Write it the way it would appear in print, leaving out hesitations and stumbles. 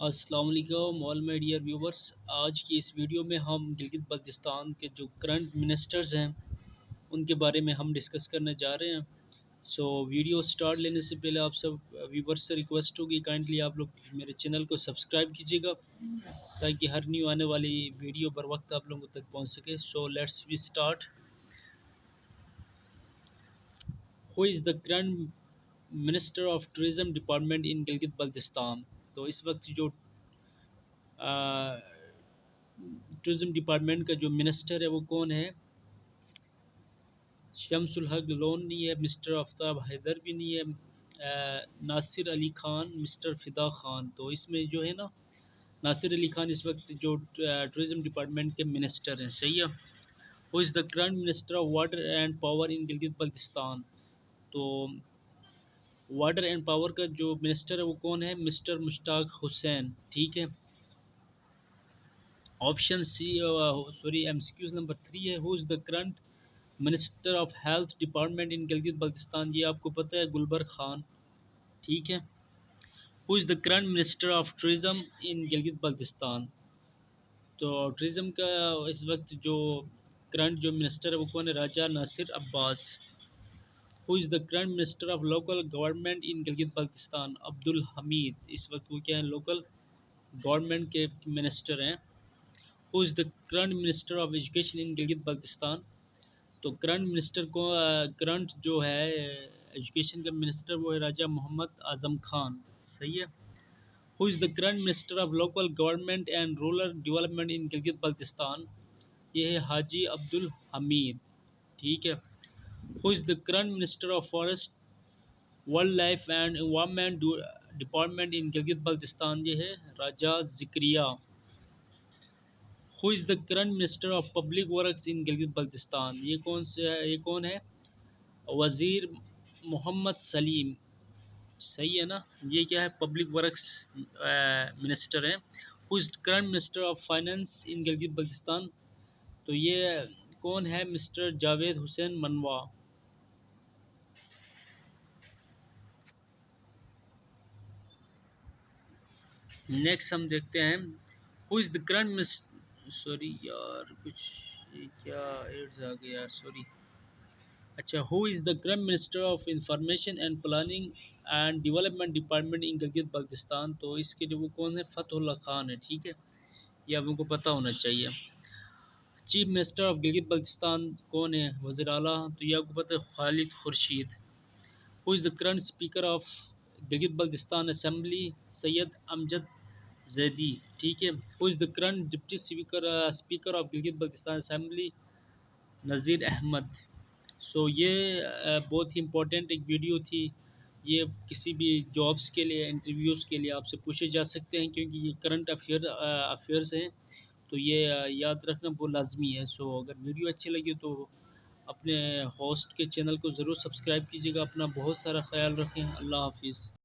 السلام علیکم آل my dear viewers. آج کی اس ویڈیو میں ہم گلگت بلتستان کے جو کرنٹ منسٹرز ہیں ان کے بارے میں ہم ڈسکس کرنے جا رہے ہیں. ویڈیو سٹارٹ لینے سے پہلے آپ سب ویورس سے ریکویسٹ ہوگی کائنڈلی آپ لوگ میرے چینل کو سبسکرائب کیجیے گا تاکہ ہر نیو آنے والی ویڈیو بر وقت آپ لوگوں تک پہنچ سکے. Let's we start. Who is the current minister of tourism department in Gilgit Baltistan? تو اس وقت جو ٹورزم ڈپارٹمنٹ کا جو منسٹر ہے وہ کون ہے؟ شمس الحق لون نہیں ہے، مسٹر آفتاب حیدر بھی نہیں ہے، ناصر علی خان، مسٹر فدا خان. تو اس میں جو ہے نا ناصر علی خان اس وقت جو ٹورزم ڈپارٹمنٹ کے منسٹر ہیں. صحیح ہے. Who is the current minister of water and power in Gilgit Baltistan? تو واٹر اینڈ پاور کا جو منسٹر ہے وہ کون ہے؟ مسٹر مشتاق حسین. ٹھیک ہے. Option C M C Qs number 3 ہے. Who is the current minister of health department in Gilgit Baltistan? یہ آپ کو پتہ ہے، گلبر خان. ٹھیک ہے. Who is the current minister of tourism in Gilgit Baltistan? تو ٹورزم کا اس وقت جو کرنٹ جو منسٹر ہے وہ کون ہے؟ Raja Nasir Abbas. Who is the current minister of local government in Gilgit Baltistan? Abdul Hamid. اس وقت وہ کیا ہیں؟ لوکل گورنمنٹ کے منسٹر ہیں. Who is the current minister of education in Gilgit Baltistan? تو کرنٹ منسٹر کو کرنٹ جو ہے ایجوکیشن کا منسٹر وہ ہے راجہ محمد اعظم خان. صحیح ہے. Who is the current minister of local government and rural development in Gilgit Baltistan? یہ ہے حاجی عبدالحمید. ٹھیک ہے. Who is the current minister of forest wildlife and environment department in Gilgit Baltistan? یہ ہے Raja Zakaria. Who is the current minister of public works in Gilgit Baltistan? یہ کون ہے؟ وزیر محمد سلیم. صحیح ہے نا. یہ کیا ہے؟ پبلک ورکس منسٹر ہیں. Who is current minister of finance in Gilgit Baltistan? تو یہ کون ہے؟ مسٹر جاوید حسین منوا. نیکسٹ ہم دیکھتے ہیں. Who is the current sorry یار کچھ کیا ایڈز آ گیا یار، سوری. اچھا. Who is the current minister of information and planning and development department in Gilgit Baltistan? تو اس کے جو وہ کون ہے؟ فتح اللہ خان ہے. ٹھیک ہے. یہ آپ کو پتہ ہونا چاہیے. Chief minister of Gilgit Baltistan کون ہے؟ وزیر اعلیٰ. تو یہ آپ کو پتہ ہے، Khalid Khurshid. Who is the current speaker of Gilgit Baltistan assembly? Syed Amjad Zaidi. ٹھیک ہے. Who is the current deputy speaker of Gilgit Baltistan assembly? Nazir Ahmad. یہ بہت ہی امپورٹنٹ ایک ویڈیو تھی. یہ کسی بھی جابس کے لیے، انٹرویوز کے لیے آپ سے پوچھے جا سکتے ہیں کیونکہ یہ کرنٹ افیئرز ہیں، تو یہ یاد رکھنا بہت لازمی ہے. اگر ویڈیو اچھی لگی تو اپنے ہوسٹ کے چینل کو ضرور سبسکرائب کیجیے گا. اپنا بہت سارا خیال رکھیں. اللہ حافظ.